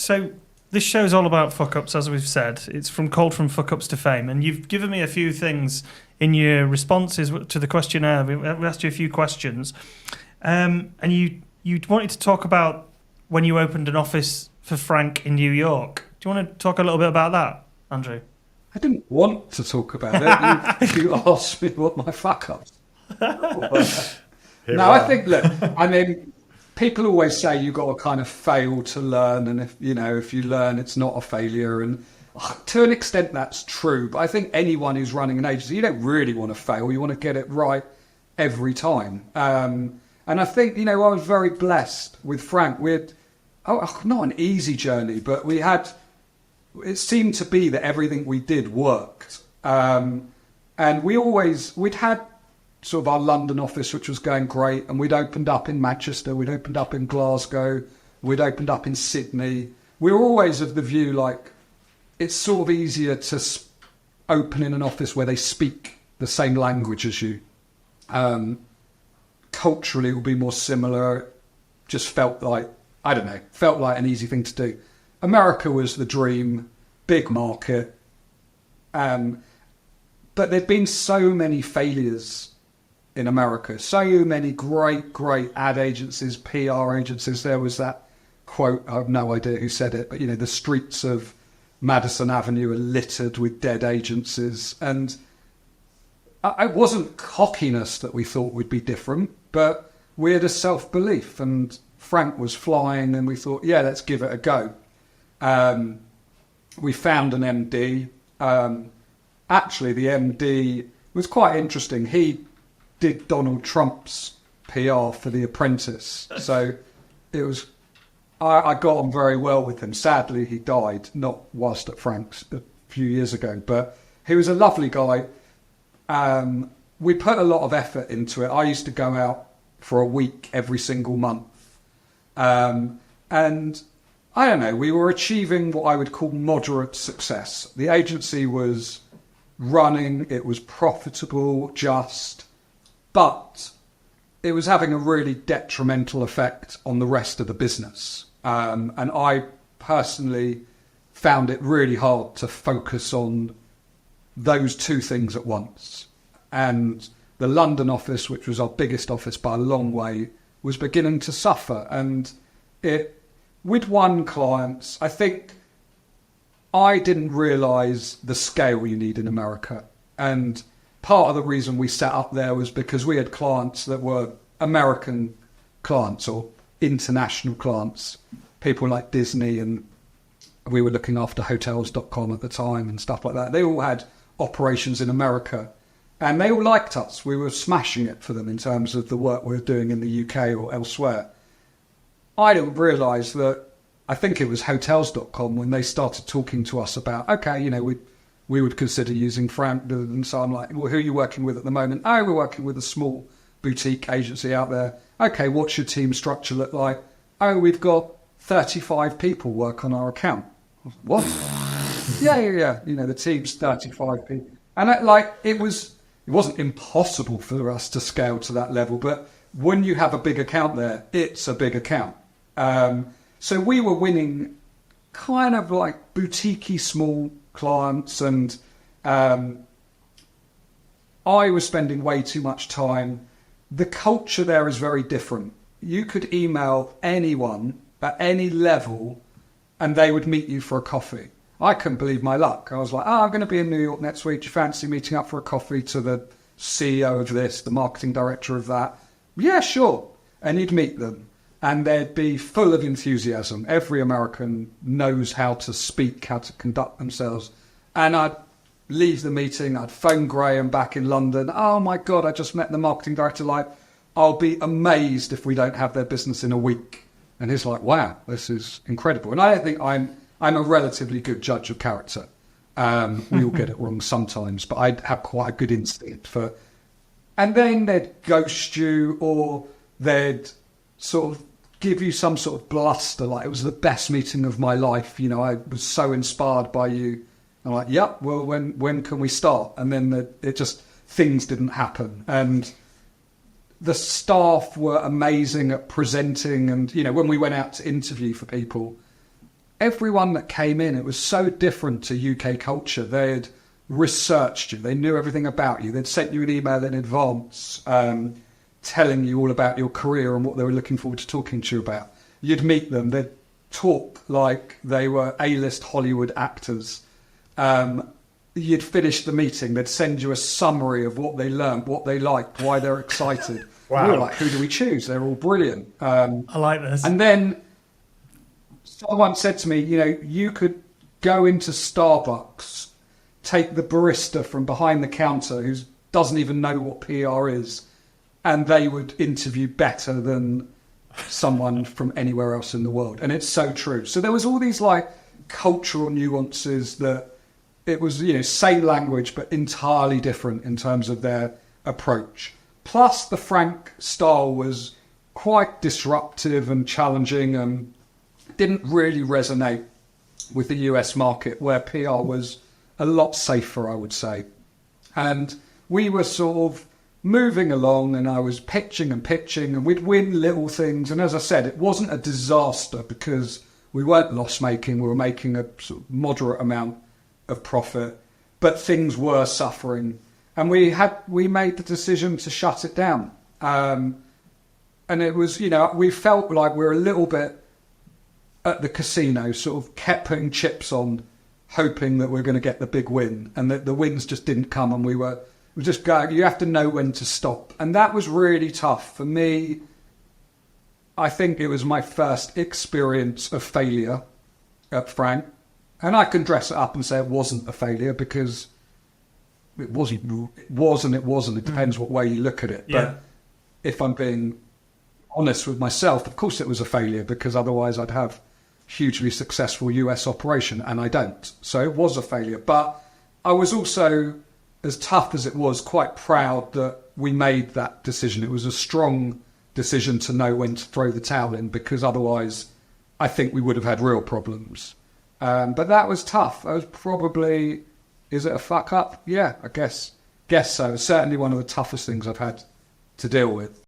So this show's all about fuck-ups, as we've said. It's called From Fuck-Ups to Fame. And you've given me a few things in your responses to the questionnaire. We asked you a few questions. And you wanted to talk about when you opened an office for Frank in New York. Do you want to talk a little bit about that, Andrew? I didn't want to talk about it. You asked me what my fuck-ups. No, I think, look, I mean, people always say you've got to kind of fail to learn, and if you learn, it's not a failure. And to an extent, that's true. But I think anyone who's running an agency, you don't really want to fail. You want to get it right every time. And I think, I was very blessed with Frank. We had, not an easy journey, but it seemed to be that everything we did worked. And we'd had sort of our London office, which was going great, and we'd opened up in Manchester, we'd opened up in Glasgow, we'd opened up in Sydney. We were always of the view, like, it's sort of easier to open in an office where they speak the same language as you. Culturally, it will be more similar. Just felt like an easy thing to do. America was the dream, big market. But there'd been so many failures in America, so many great ad agencies, PR agencies. There was that quote, I have no idea who said it, but the streets of Madison Avenue are littered with dead agencies. And it wasn't cockiness that we thought would be different, but we had a self-belief, and Frank was flying, and we thought, yeah, let's give it a go. We found an MD. Actually, the MD was quite interesting. He did Donald Trump's PR for The Apprentice. So it was, I got on very well with him. Sadly, he died, not whilst at Frank's a few years ago, but he was a lovely guy. We put a lot of effort into it. I used to go out for a week every single month. And I don't know, we were achieving what I would call moderate success. The agency was running, it was profitable, just, but it was having a really detrimental effect on the rest of the business. And I personally found it really hard to focus on those two things at once. And the London office, which was our biggest office by a long way, was beginning to suffer. And with one client, I think I didn't realise the scale you need in America. And part of the reason we set up there was because we had clients that were American clients or international clients, people like Disney, and we were looking after hotels.com at the time and stuff like that. They all had operations in America, and they all liked us. We were smashing it for them in terms of the work we were doing in the UK or elsewhere. I didn't realise that, I think it was hotels.com when they started talking to us about, okay, we would consider using Frank. And so I'm like, well, who are you working with at the moment? Oh, we're working with a small boutique agency out there. Okay, what's your team structure look like? Oh, we've got 35 people work on our account. What? Yeah. The team's 35 people. And it wasn't impossible for us to scale to that level, but when you have a big account there, it's a big account. So we were winning kind of like boutique-y small clients, and I was spending way too much time. The culture there is very different. You could email anyone at any level and they would meet you for a coffee. I couldn't believe my luck. I was like, I'm going to be in New York next week. Do you fancy meeting up for a coffee to the CEO of this, the marketing director of that? Yeah, sure. And you'd meet them and they'd be full of enthusiasm. Every American knows how to speak, how to conduct themselves. And I'd leave the meeting, I'd phone Graham back in London. Oh my God, I just met the marketing director. Like, I'll be amazed if we don't have their business in a week. And he's like, wow, this is incredible. And I think I'm a relatively good judge of character. We all get it wrong sometimes, but I have quite a good instinct for. And then they'd ghost you, or they'd sort of give you some sort of bluster, like it was the best meeting of my life. I was so inspired by you. I'm like, yep, well, when can we start? And then things didn't happen. And the staff were amazing at presenting. And, when we went out to interview for people, everyone that came in, it was so different to UK culture. They'd researched you. They knew everything about you. They'd sent you an email in advance telling you all about your career and what they were looking forward to talking to you about. You'd meet them. They'd talk like they were A-list Hollywood actors. You'd finish the meeting. They'd send you a summary of what they learned, what they liked, why they're excited. Wow. We were like, who do we choose? They're all brilliant. I like this. And then someone said to me, you could go into Starbucks, take the barista from behind the counter who doesn't even know what PR is, and they would interview better than someone from anywhere else in the world. And it's so true. So there was all these like cultural nuances that it was, same language, but entirely different in terms of their approach. Plus the Frank style was quite disruptive and challenging and didn't really resonate with the US market, where PR was a lot safer, I would say. And we were sort of moving along, and I was pitching, and we'd win little things. And as I said, it wasn't a disaster because we weren't loss-making. We were making a sort of moderate amount of profit, but things were suffering. And we made the decision to shut it down. And it was, we felt like we were a little bit at the casino, sort of kept putting chips on, hoping that we're going to get the big win, and that the wins just didn't come, and we were just going, you have to know when to stop. And that was really tough. For me, I think it was my first experience of failure at Frank. And I can dress it up and say it wasn't a failure, because it was and it wasn't. It depends what way you look at it. Yeah. But if I'm being honest with myself, of course it was a failure, because otherwise I'd have hugely successful US operation, and I don't. So it was a failure. But I was also, as tough as it was, quite proud that we made that decision. It was a strong decision to know when to throw the towel in, because otherwise I think we would have had real problems. But that was tough. That was probably, is it a fuck up? Yeah, I guess so. It's certainly one of the toughest things I've had to deal with.